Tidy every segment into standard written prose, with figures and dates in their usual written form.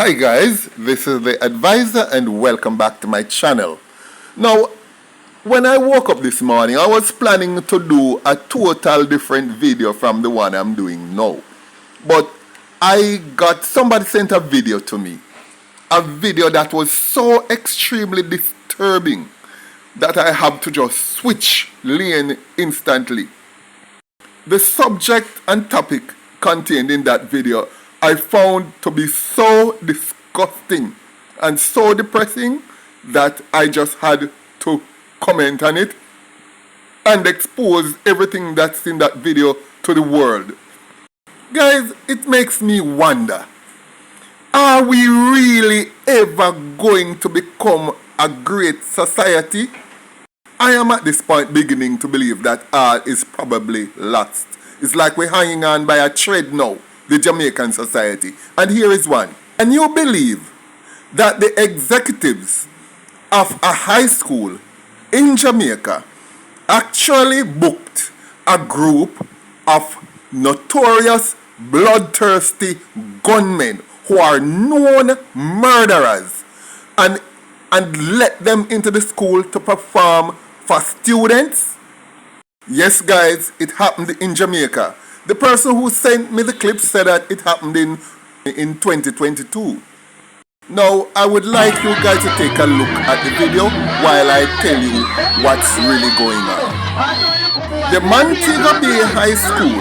Hi guys, this is the advisor and welcome back to my channel. Now, when I woke up this morning, I was planning to do a total different video from the one I'm doing now. But somebody sent a video to me. A video that was so extremely disturbing that I have to just switch lane instantly. The subject and topic contained in that video I found to be so disgusting and so depressing that I just had to comment on it and expose everything that's in that video to the world. Guys, it makes me wonder, are we really ever going to become a great society? I am at this point beginning to believe that all is probably lost. It's like we're hanging on by a thread now, the Jamaican society. And here is one. Can you believe that the executives of a high school in Jamaica actually booked a group of notorious, bloodthirsty gunmen who are known murderers and let them into the school to perform for students? Yes, guys, it happened in Jamaica. The person who sent me the clip said that it happened in 2022. Now, I would like you guys to take a look at the video while I tell you what's really going on. The Montego Bay High School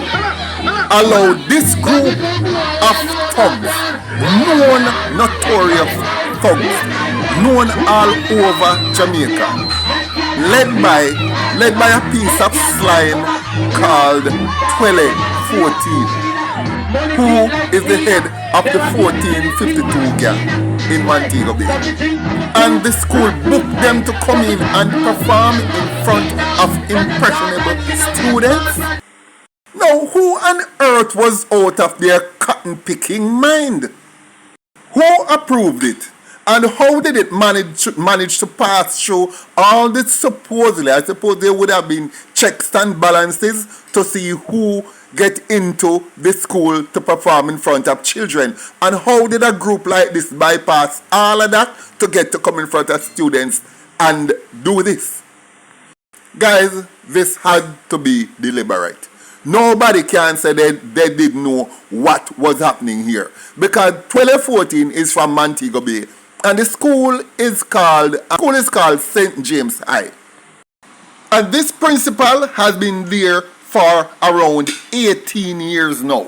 allowed this group of thugs, known notorious thugs, known all over Jamaica, led by a piece of slime called 1214, who is the head of the 1452 gang in Montego Bay. And the school booked them to come in and perform in front of impressionable students. Now, who on earth was out of their cotton-picking mind? Who approved it? And how did it manage to pass through all this supposedly? I suppose there would have been checks and balances to see who get into the school to perform in front of children. And how did a group like this bypass all of that to get to come in front of students and do this? Guys, this had to be deliberate. Nobody can say they didn't know what was happening here. Because 1214 is from Montego Bay. And the school is called St. James High. And this principal has been there for around 18 years now.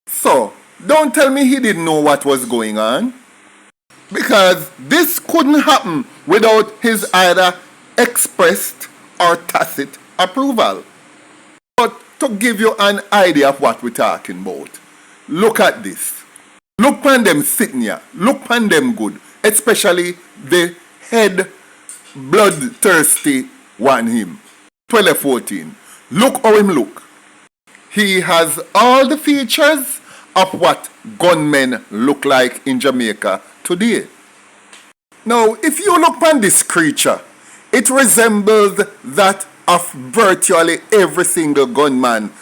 So, don't tell me he didn't know what was going on. Because this couldn't happen without his either expressed or tacit approval. But to give you an idea of what we're talking about, look at this. Look on them sitting here. Look on them good. Especially the head bloodthirsty one him. 1214. Look how him look. He has all the features of what gunmen look like in Jamaica today. Now, if you look on this creature, it resembles that of virtually every single gunman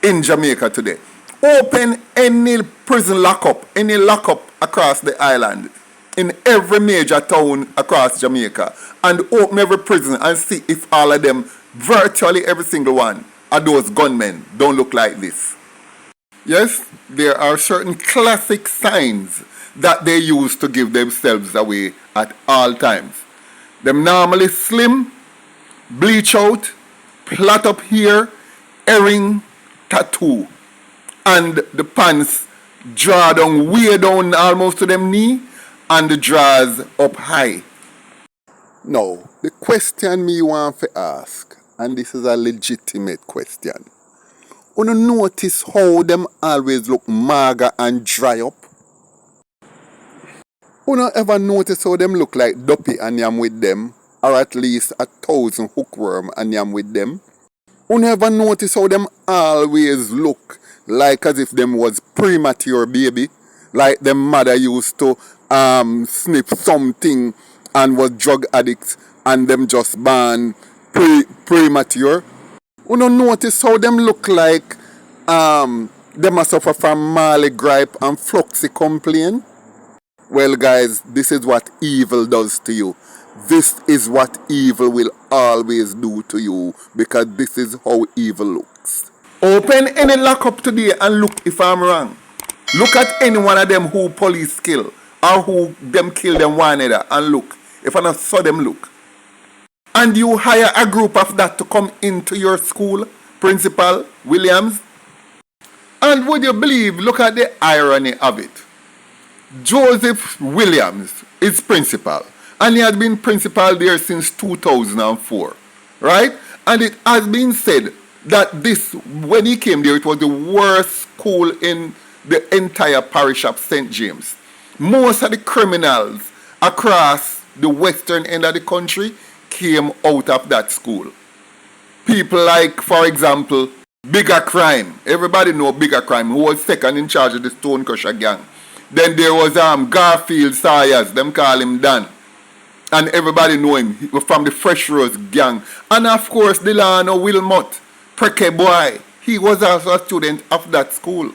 in Jamaica today. Open any prison lockup, any lockup across the island, in every major town across Jamaica, and open every prison and see if all of them, virtually every single one of those gunmen, don't look like this. Yes, there are certain classic signs that they use to give themselves away at all times. Them normally slim, bleach out, plait up here, earring, tattoo, and the pants draw down way down almost to them knee, and the drawers up high. Now, the question me want to ask, and this is a legitimate question. You notice how them always look mager and dry up? You ever notice how them look like duppy and yam with them? Or at least 1,000 hookworm and yam with them? You ever notice how them always look like as if them was premature baby? Like them mother used to snip something and was drug addicts and them just born premature. You notice how them look like them a suffer from Marley gripe and Fluxy complaint? Well, guys, this is what evil does to you. This is what evil will always do to you, because this is how evil looks. Open any lockup today and look if I'm wrong. Look at any one of them who police kill or who them kill them one another and look. If I not saw them look. And you hire a group of that to come into your school, Principal Williams. And would you believe, look at the irony of it. Joseph Williams is principal, and he has been principal there since 2004, right? And it has been said that this, when he came there, it was the worst school in the entire parish of St. James. Most of the criminals across the western end of the country came out of that school. People like, for example, Bigger Crime. Everybody know Bigger Crime, who was second in charge of the Stone Crusher gang. Then there was Garfield Sayers, them call him Dan. And everybody know him, he was from the Fresh Rose gang. And of course, Delano Wilmot, Preke Boy, he was also a student of that school.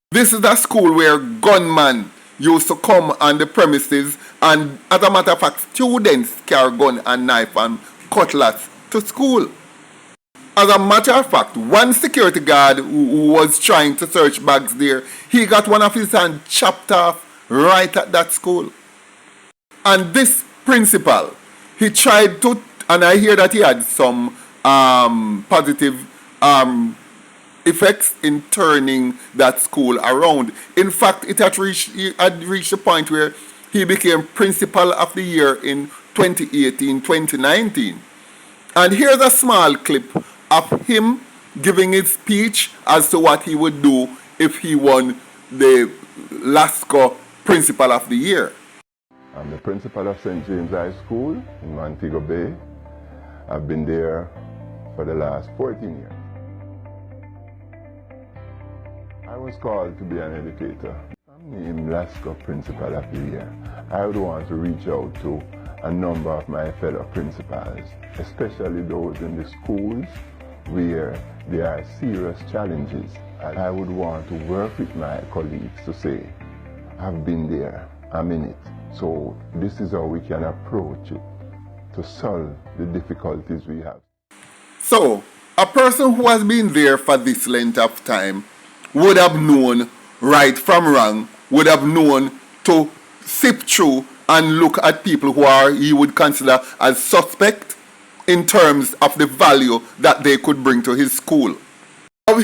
This is a school where gunmen used to come on the premises, and as a matter of fact, students carry gun and knife and cutlass to school. As a matter of fact, one security guard who was trying to search bags there, he got one of his hands chopped off right at that school. And this principal, he tried to, and I hear that he had some positive effects in turning that school around. In fact, he had reached a point where he became Principal of the Year in 2018-2019. And here's a small clip of him giving his speech as to what he would do if he won the LASCO Principal of the Year. I'm the principal of St. James High School in Montego Bay. I've been there for the last 14 years. I was called to be an educator. I'm named LASCO Principal of the Year. I would want to reach out to a number of my fellow principals, especially those in the schools where there are serious challenges. I would want to work with my colleagues to say, I've been there, I'm in it. So this is how we can approach it to solve the difficulties we have. So, a person who has been there for this length of time would have known right from wrong, would have known to sift through and look at people who he would consider as suspect in terms of the value that they could bring to his school.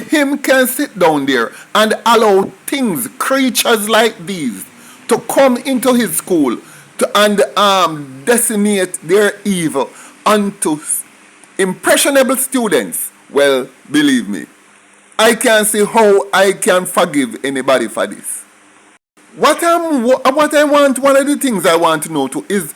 Him can sit down there and allow things, creatures like these, to come into his school and decimate their evil onto impressionable students. Well, believe me, I can't see how I can forgive anybody for this. What I want, one of the things I want to know too is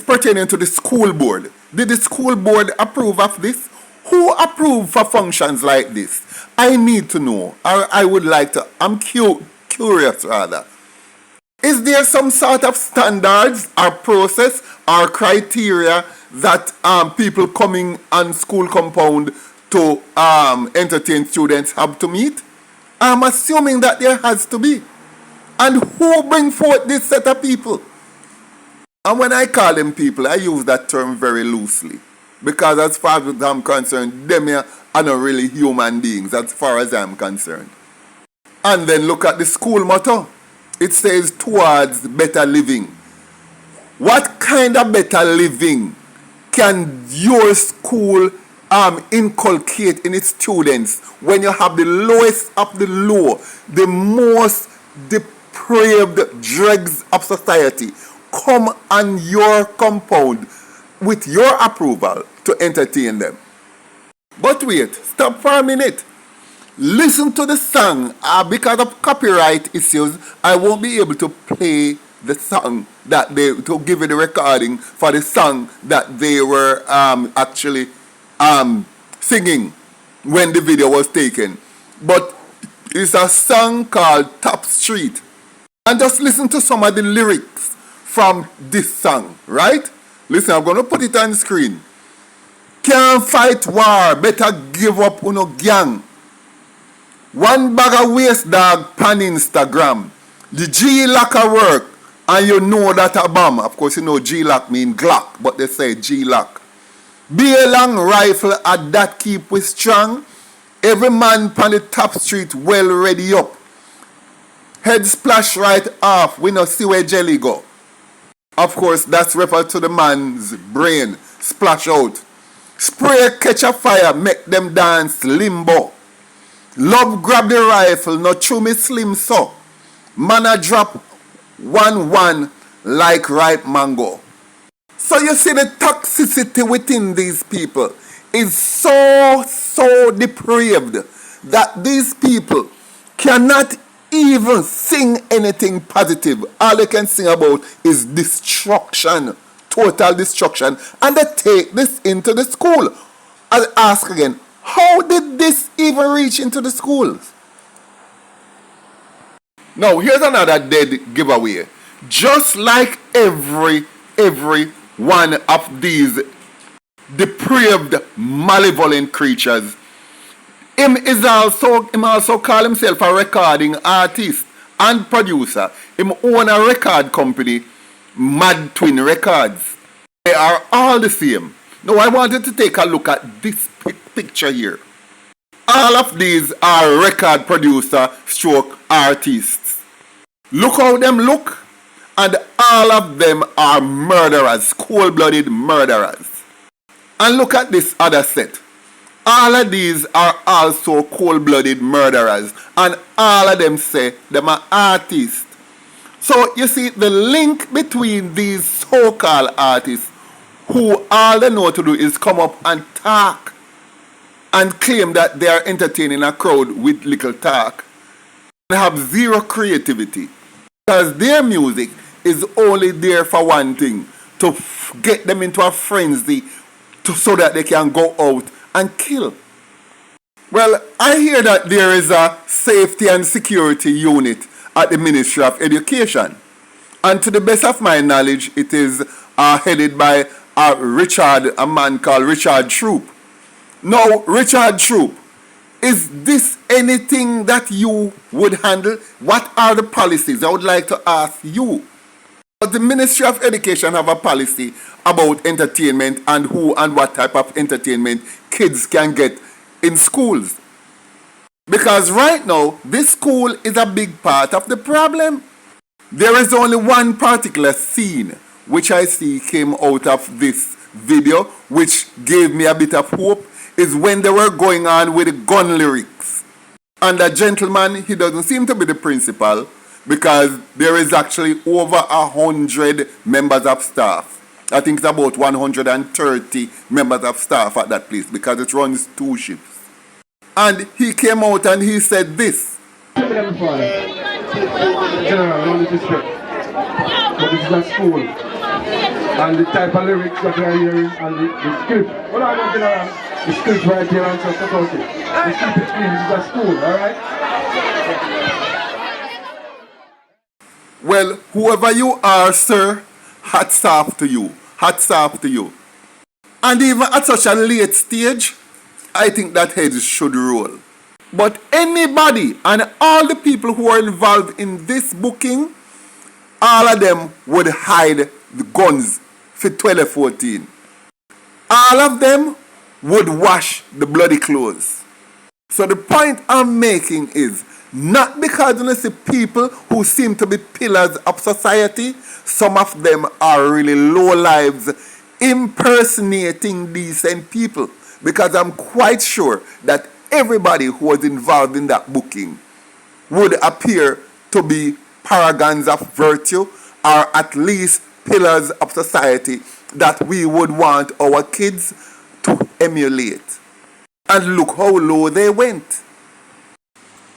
pertaining to the school board. Did the school board approve of this? Who approved for functions like this? I need to know. I would like to, I'm curious rather. Is there some sort of standards or process or criteria that people coming on school compound to entertain students have to meet? I'm assuming that there has to be. And who bring forth this set of people? And when I call them people, I use that term very loosely. Because as far as I'm concerned, them here are not really human beings as far as I'm concerned. And then look at the school motto. It says, towards better living. What kind of better living can your school inculcate in its students when you have the lowest of the low, the most depraved dregs of society come on your compound with your approval to entertain them? But wait, stop for a minute. Listen to the song. Because of copyright issues, I won't be able to play the song to give you the recording for the song that they were actually singing when the video was taken. But it's a song called Top Street. And just listen to some of the lyrics from this song, right? Listen, I'm going to put it on the screen. Can't fight war, better give up uno gang. One bag of waste dog pan Instagram. The G locker work, And you know that a bomb. Of course, you know G-lock mean Glock, but they say G-lock. Be a long rifle at that keep we strong. Every man pon the top street well ready up. Head splash right off. We no see where jelly go. Of course, that's referred to the man's brain. Splash out. Spray catch a fire, make them dance limbo. Love grab the rifle, no chew me slim so. Man a drop 1-1 like ripe mango. So you see the toxicity within these people is so depraved that these people cannot even sing anything positive. All they can sing about is destruction, total destruction, and they take this into the school. I'll ask again, how did this even reach into the schools? Now, here's another dead giveaway. Just like every one of these depraved, malevolent creatures, him also call himself a recording artist and producer. Him own a record company, Mad Twin Records. They are all the same. Now I wanted to take a look at this picture here. All of these are record producer stroke artists. Look how them look. And all of them are murderers, cold-blooded murderers. And look at this other set. All of these are also cold-blooded murderers. And all of them say them are artists. So you see the link between these so-called artists who all they know to do is come up and talk and claim that they are entertaining a crowd with little talk and have zero creativity. Because their music is only there for one thing, to get them into a frenzy so that they can go out and kill. Well, I hear that there is a safety and security unit at the Ministry of Education. And to the best of my knowledge, it is headed by a man called Richard Troop. Now, Richard Troop, is this anything that you would handle? What are the policies? I would like to ask you. The Ministry of Education have a policy about entertainment and who and what type of entertainment kids can get in schools. Because right now, this school is a big part of the problem. There is only one particular scene which I see came out of this video, which gave me a bit of hope, is when they were going on with gun lyrics. And the gentleman, he doesn't seem to be the principal, because there is actually over 100 members of staff. I think it's about 130 members of staff at that place, because it runs 2 shifts. And he came out and he said this. General, no disrespect, but this is a school, and the type of lyrics that we are hearing and the script. Hold on, General. The script right here and just about it. Let's keep it clean. This is a school, alright? Well, whoever you are, sir, hats off to you. Hats off to you. And even at such a late stage, I think that heads should roll. But anybody and all the people who are involved in this booking, all of them would hide the guns for 2014. All of them would wash the bloody clothes. So the point I'm making is, not because you see people who seem to be pillars of society, some of them are really low lives impersonating decent people. Because I'm quite sure that everybody who was involved in that booking would appear to be paragons of virtue, or at least pillars of society that we would want our kids to emulate. And look how low they went.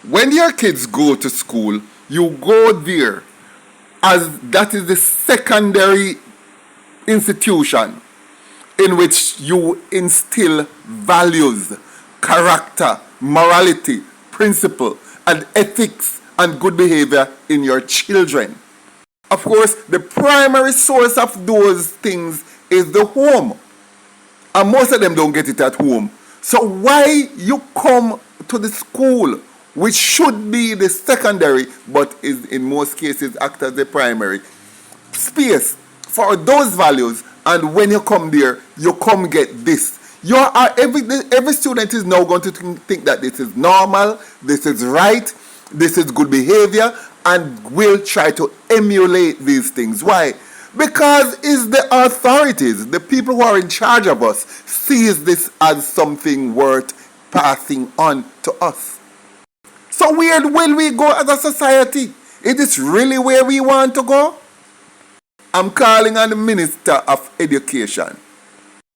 When your kids go to school, you go there as that is the secondary institution in which you instill values, character, morality, principle, and ethics and good behavior in your children. Of course, the primary source of those things is the home. And most of them don't get it at home. So why you come to the school, which should be the secondary, but is in most cases act as the primary, space for those values, and when you come there, you come get this. Every student is now going to think that this is normal, this is right, this is good behavior, and will try to emulate these things. Why? Because it's the authorities, the people who are in charge of us, sees this as something worth passing on to us. So where will we go as a society? Is this really where we want to go? I'm calling on the Minister of Education,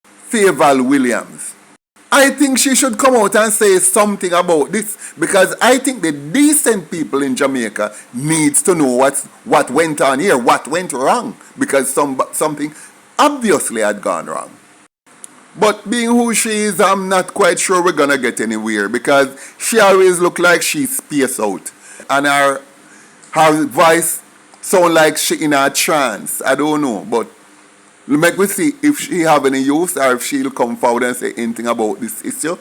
Favour Williams. I think she should come out and say something about this, because I think the decent people in Jamaica needs to know what went on here, what went wrong, because something obviously had gone wrong. But being who she is, I'm not quite sure we're gonna get anywhere, because she always look like she's spaced out, and her voice sound like she in a trance. I don't know, but make me see if she have any use, or if she'll come forward and say anything about this issue.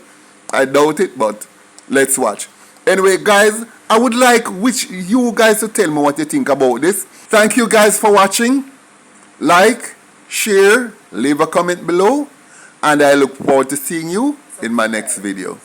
I doubt it, but let's watch. Anyway, guys, I would like you guys to tell me what you think about this. Thank you guys for watching. Like, share, leave a comment below, and I look forward to seeing you in my next video.